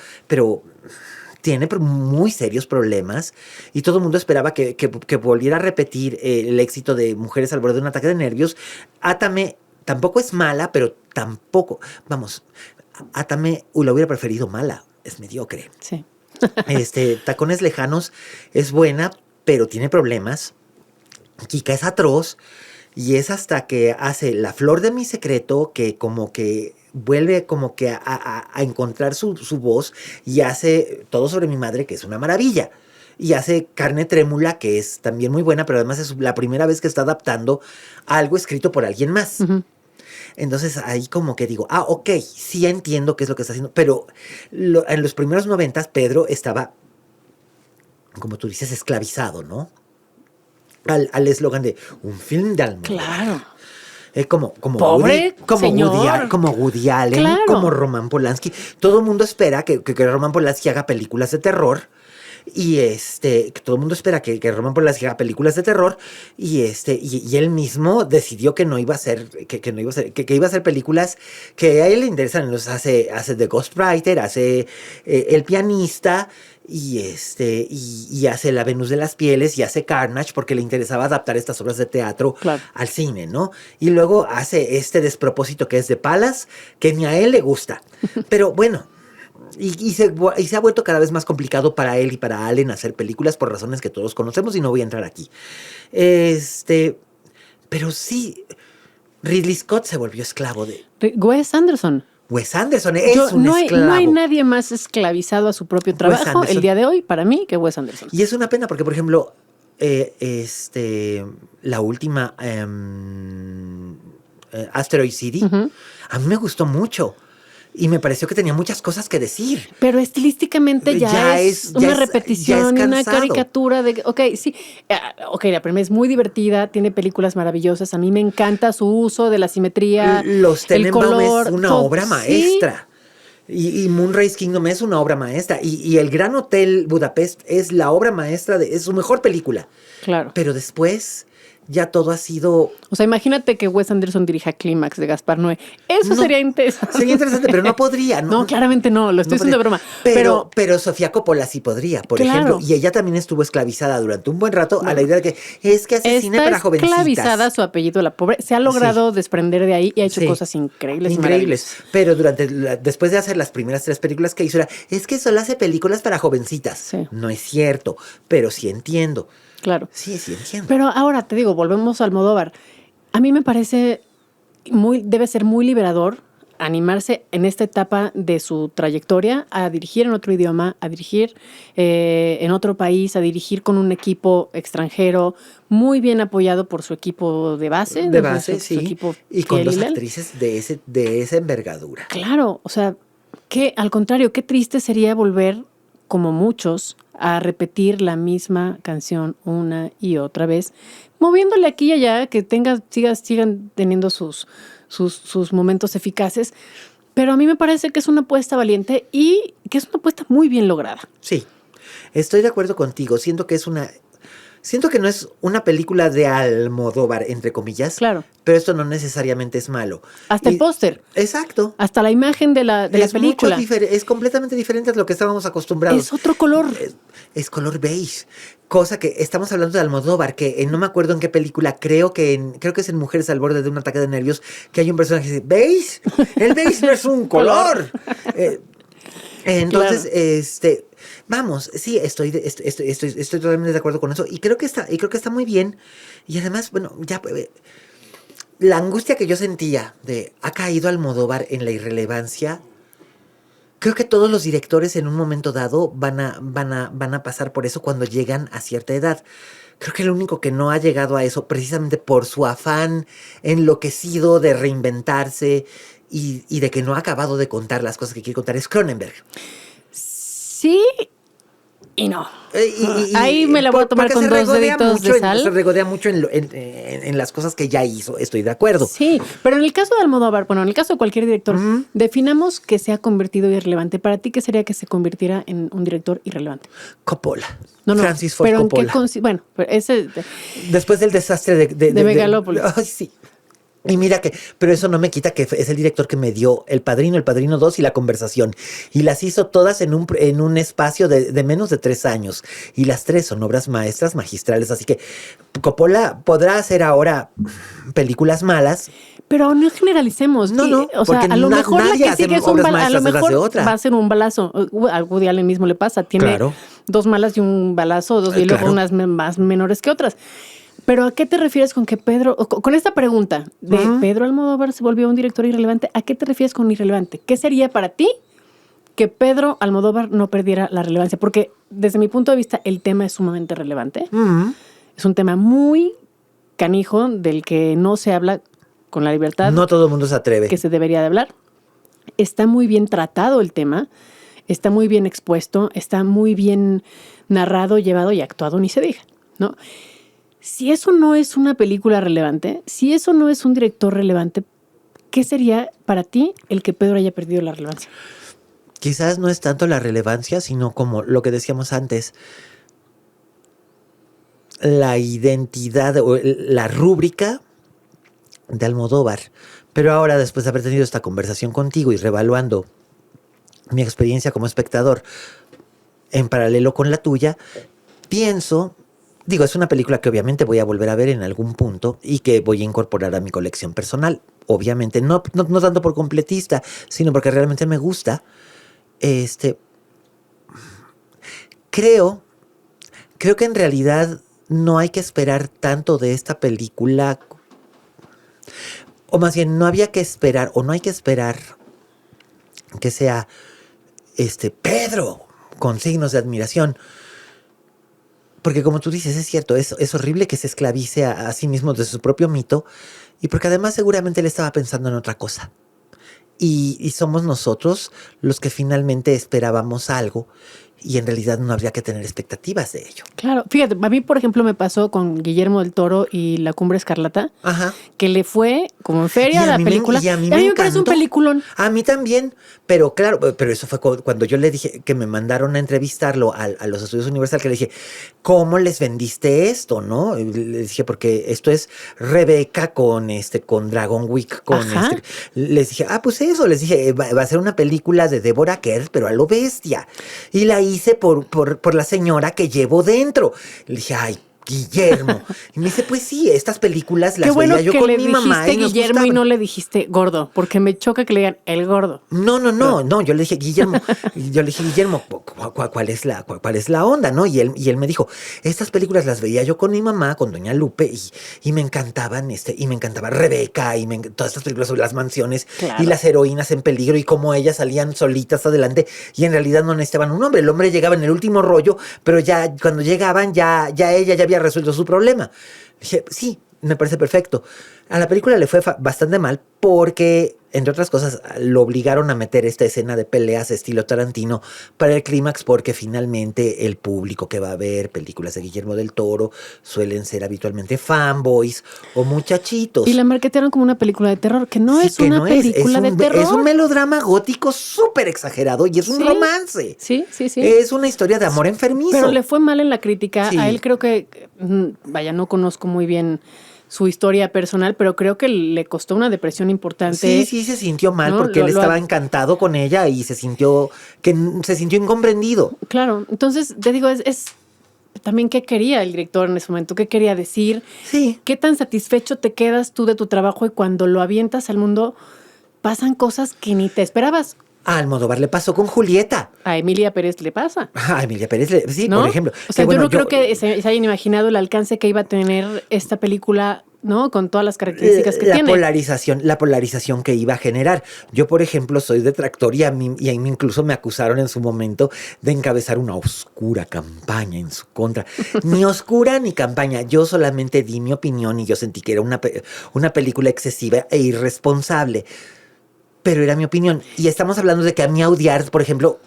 tiene muy serios problemas y todo el mundo esperaba que volviera a repetir el éxito de Mujeres al borde de un ataque de nervios. Átame tampoco es mala, pero tampoco, vamos, Átame la hubiera preferido mala, es mediocre. Sí. Tacones Lejanos es buena, pero tiene problemas. Kika es atroz y es hasta que hace La Flor de mi secreto que como que vuelve como que a encontrar su voz y hace Todo sobre mi madre, que es una maravilla. Y hace Carne Trémula, que es también muy buena, pero además es la primera vez que está adaptando algo escrito por alguien más. Uh-huh. Entonces ahí como que digo, ok, sí entiendo qué es lo que está haciendo, pero en los primeros 90 Pedro estaba, como tú dices, esclavizado, ¿no? al eslogan de un film de Almodóvar. Claro. Como Pobre señor. Como Woody Allen, Claro. como Roman Polanski. Todo el mundo espera que Roman Polanski haga películas de terror. Y que todo el mundo espera que Roman Polanski haga películas de terror. Y él mismo decidió que no iba a hacer, que iba a hacer películas que a él le interesan. Entonces hace The Ghostwriter, hace El pianista. Y hace La Venus de las Pieles y hace Carnage porque le interesaba adaptar estas obras de teatro al cine, ¿no? Y luego hace este despropósito que es de Palace, que ni a él le gusta. Pero bueno, y se ha vuelto cada vez más complicado para él y para Allen hacer películas por razones que todos conocemos y no voy a entrar aquí. Pero sí, Ridley Scott se volvió esclavo de... Wes Anderson. Wes Anderson es un esclavo. No hay nadie más esclavizado a su propio trabajo el día de hoy, para mí, que Wes Anderson. Y es una pena porque, por ejemplo, la última Asteroid City, a mí me gustó mucho. Y me pareció que tenía muchas cosas que decir. Pero estilísticamente ya es una repetición, una caricatura de... Ok, sí. La primera es muy divertida, tiene películas maravillosas. A mí me encanta su uso de la simetría, el color. Es una obra maestra. ¿Sí? Y Moonrise Kingdom es una obra maestra. Y El Gran Hotel Budapest es la obra maestra, es su mejor película. Claro. Pero después... ya todo ha sido... O sea, imagínate que Wes Anderson dirija Clímax de Gaspar Noé. Eso sería interesante. Sería interesante, pero no podría. No, claramente no. Lo estoy diciendo de broma. Pero Sofía Coppola sí podría, por ejemplo. Y ella también estuvo esclavizada durante un buen rato a la idea de que hace cine para jovencitas. Está esclavizada su apellido, la pobre. Se ha logrado desprender de ahí y ha hecho cosas increíbles. Increíbles. Pero después de hacer las primeras 3 películas que hizo, es que solo hace películas para jovencitas. Sí. No es cierto, pero sí entiendo. Claro. Sí, entiendo. Pero ahora te digo, volvemos a Almodóvar. A mí me parece debe ser muy liberador animarse en esta etapa de su trayectoria a dirigir en otro idioma, a dirigir en otro país, a dirigir con un equipo extranjero muy bien apoyado por su equipo de base. De base, su equipo y con 2 actrices de esa envergadura. Claro, o sea, que al contrario, qué triste sería volver, como muchos, a repetir la misma canción una y otra vez, moviéndole aquí y allá, que sigan teniendo sus momentos eficaces. Pero a mí me parece que es una apuesta valiente y que es una apuesta muy bien lograda. Sí, estoy de acuerdo contigo. Siento que no es una película de Almodóvar, entre comillas. Claro. Pero esto no necesariamente es malo. Hasta el póster. Exacto. Hasta la imagen de la película. Es completamente diferente a lo que estábamos acostumbrados. Es otro color. Es color beige. Cosa que estamos hablando de Almodóvar, que no me acuerdo en qué película, creo que es en Mujeres al borde de un ataque de nervios, que hay un personaje que dice, ¿beige? El beige no es un color. Entonces, claro. Vamos, sí, estoy totalmente de acuerdo con eso. Y creo que está muy bien. Y además, bueno, ya la angustia que yo sentía de ha caído Almodóvar en la irrelevancia. Creo que todos los directores en un momento dado van a pasar por eso cuando llegan a cierta edad. Creo que el único que no ha llegado a eso, precisamente por su afán enloquecido de reinventarse y de que no ha acabado de contar las cosas que quiere contar, es Cronenberg. Sí y no. Ahí me la voy a tomar con 2 deditos de sal. Se regodea mucho en las cosas que ya hizo, estoy de acuerdo. Sí, pero en el caso de Almodóvar, en el caso de cualquier director, definamos que se ha convertido irrelevante. ¿Para ti qué sería que se convirtiera en un director irrelevante? Coppola. No, Francis Ford pero Coppola. Bueno, ese... Después del desastre de Megalópolis. Ay, sí. Y mira pero eso no me quita que es el director que me dio El Padrino 2 y La Conversación. Y las hizo todas en un espacio de menos de 3 años. Y las 3 son obras maestras, magistrales. Así que Coppola podrá hacer ahora películas malas. Pero no generalicemos. No, o sea, a lo mejor la que sigue es a lo mejor va a ser un balazo. A Woody Allen mismo le pasa. Tiene 2 malas y un balazo, 2 y luego unas más menores que otras. Pero ¿a qué te refieres con que con esta pregunta de Pedro Almodóvar se volvió un director irrelevante? ¿A qué te refieres con irrelevante? ¿Qué sería para ti que Pedro Almodóvar no perdiera la relevancia? Porque desde mi punto de vista el tema es sumamente relevante. Es un tema muy canijo del que no se habla con la libertad. No todo el mundo se atreve. Que se debería de hablar. Está muy bien tratado el tema. Está muy bien expuesto. Está muy bien narrado, llevado y actuado, ni se diga, ¿no? Si eso no es una película relevante, si eso no es un director relevante, ¿qué sería para ti el que Pedro haya perdido la relevancia? Quizás no es tanto la relevancia, sino como lo que decíamos antes, la identidad o la rúbrica de Almodóvar. Pero ahora, después de haber tenido esta conversación contigo y revaluando mi experiencia como espectador en paralelo con la tuya, pienso, digo, es una película que obviamente voy a volver a ver en algún punto y que voy a incorporar a mi colección personal. Obviamente, no tanto por completista, sino porque realmente me gusta. Creo que en realidad no hay que esperar tanto de esta película, o más bien no había que esperar, o no hay que esperar que sea Pedro con signos de admiración. Porque como tú dices, es cierto, es horrible que se esclavice a sí mismo de su propio mito, y porque además seguramente él estaba pensando en otra cosa. Y somos nosotros los que finalmente esperábamos algo y en realidad no habría que tener expectativas de ello. Claro, fíjate, a mí por ejemplo me pasó con Guillermo del Toro y La Cumbre Escarlata, Ajá. que le fue como en feria la película. Y a mí me parece un peliculón. A mí también, pero claro, pero eso fue cuando yo le dije que me mandaron a entrevistarlo a los estudios Universal, que le dije, ¿cómo les vendiste esto, no? Y le dije, porque esto es Rebeca con Dragon Week, les dije, pues eso, les dije, va a ser una película de Deborah Kerr, pero a lo bestia. Y la hice por la señora que llevo dentro. Le dije, ay, Guillermo. Y me dice, pues sí, estas películas las veía yo con mi mamá. Y Guillermo y no le dijiste gordo, porque me choca que le digan el gordo. No, yo le dije, Guillermo, ¿cuál es la onda, no? Y él me dijo, estas películas las veía yo con mi mamá, con doña Lupe, y me encantaban, y me encantaba Rebeca, y todas estas películas sobre las mansiones, claro, y las heroínas en peligro, y cómo ellas salían solitas adelante, y en realidad no necesitaban un hombre. El hombre llegaba en el último rollo, pero ya cuando llegaban, ya ella ya había resuelto su problema. Dije, sí, me parece perfecto. A la película le fue bastante mal porque, entre otras cosas, lo obligaron a meter esta escena de peleas estilo Tarantino para el clímax, porque finalmente el público que va a ver películas de Guillermo del Toro suelen ser habitualmente fanboys o muchachitos. Y la marketearon como una película de terror, que no es una película de terror. Es un melodrama gótico súper exagerado y es un romance. Sí. Es una historia de amor enfermizo. Pero le fue mal en la crítica. Sí. A él creo que, no conozco muy bien su historia personal, pero creo que le costó una depresión importante. Sí, se sintió mal, ¿no? Porque él estaba encantado con ella y se sintió incomprendido. Claro, entonces te digo, es también qué quería el director en ese momento, qué quería decir, sí, qué tan satisfecho te quedas tú de tu trabajo y cuando lo avientas al mundo pasan cosas que ni te esperabas. A Almodóvar le pasó con Julieta. A Emilia Pérez le pasa. A Emilia Pérez, sí, ¿no? Por ejemplo. O sea, yo no creo que se hayan imaginado el alcance que iba a tener esta película, ¿no? Con todas las características que tiene. La polarización que iba a generar. Yo, por ejemplo, soy detractor y a mí incluso me acusaron en su momento de encabezar una oscura campaña en su contra. Ni oscura ni campaña. Yo solamente di mi opinión y yo sentí que era una película excesiva e irresponsable. Pero era mi opinión. Y estamos hablando de que a mí odiar, por ejemplo,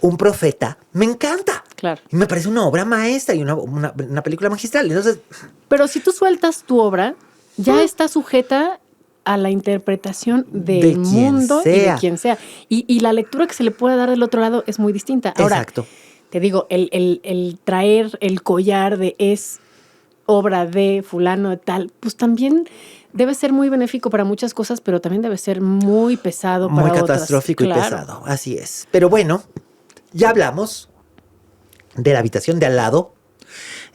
Un Profeta, me encanta. Claro. Y me parece una obra maestra y una película magistral. Entonces, pero si tú sueltas tu obra, ya está sujeta a la interpretación del mundo y de quien sea. Y la lectura que se le puede dar del otro lado es muy distinta. Ahora, exacto. Te digo, el traer el collar de es obra de fulano de tal, pues también debe ser muy benéfico para muchas cosas, pero también debe ser muy pesado para otras. Muy catastrófico y pesado, así es. Pero bueno, ya hablamos de La habitación de al lado.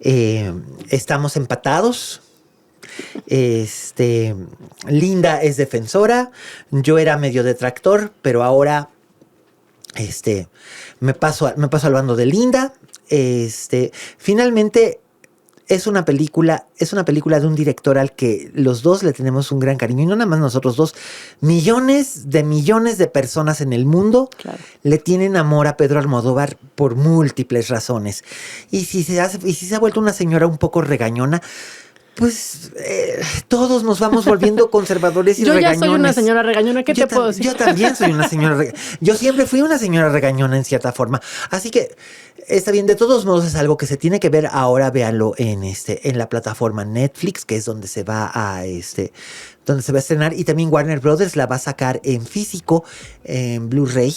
Estamos empatados. Linda es defensora. Yo era medio detractor, pero ahora me paso al bando de Linda. Finalmente es una película de un director al que los dos le tenemos un gran cariño, y no nada más nosotros dos, millones de personas en el mundo, claro, le tienen amor a Pedro Almodóvar por múltiples razones. Y si se ha vuelto una señora un poco regañona, Pues todos nos vamos volviendo conservadores y yo regañones. Ya soy una señora regañona, ¿qué te puedo decir? Yo también soy una señora regañona. Yo siempre fui una señora regañona en cierta forma. Así que está bien, de todos modos es algo que se tiene que ver ahora, véanlo en la plataforma Netflix, que es donde se va a donde se va a estrenar, y también Warner Brothers la va a sacar en físico, en Blu-ray.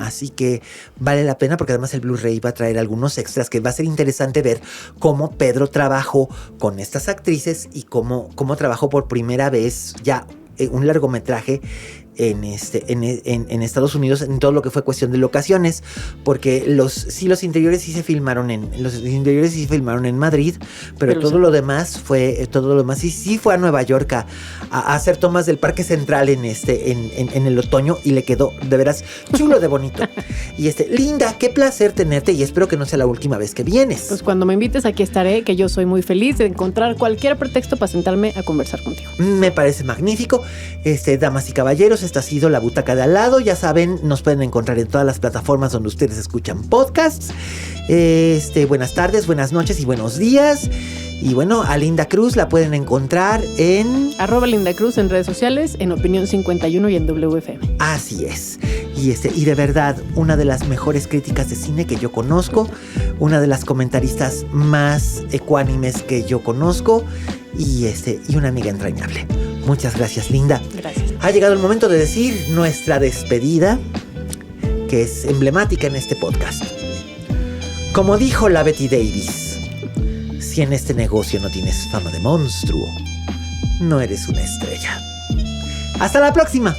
Así que vale la pena porque además el Blu-ray va a traer algunos extras que va a ser interesante ver cómo Pedro trabajó con estas actrices y cómo trabajó por primera vez ya un largometraje en Estados Unidos en todo lo que fue cuestión de locaciones, porque los interiores sí se filmaron en Madrid, pero todo lo demás y sí fue a Nueva York a hacer tomas del Parque Central en el otoño, y le quedó de veras chulo de bonito. Y Linda, qué placer tenerte, y espero que no sea la última vez que vienes. Pues cuando me invites aquí estaré, que yo soy muy feliz de encontrar cualquier pretexto para sentarme a conversar contigo. Me parece magnífico. Damas y caballeros, esta ha sido La Butaca de Al Lado. Ya saben, nos pueden encontrar en todas las plataformas donde ustedes escuchan podcasts. Buenas tardes, buenas noches y buenos días. Y bueno, a Linda Cruz la pueden encontrar en... @LindaCruz en redes sociales, en Opinión 51 y en WFM. Así es. Y de verdad, una de las mejores críticas de cine que yo conozco, una de las comentaristas más ecuánimes que yo conozco, y una amiga entrañable. Muchas gracias, Linda. Gracias. Ha llegado el momento de decir nuestra despedida, que es emblemática en este podcast. Como dijo la Betty Davis, si en este negocio no tienes fama de monstruo, no eres una estrella. ¡Hasta la próxima!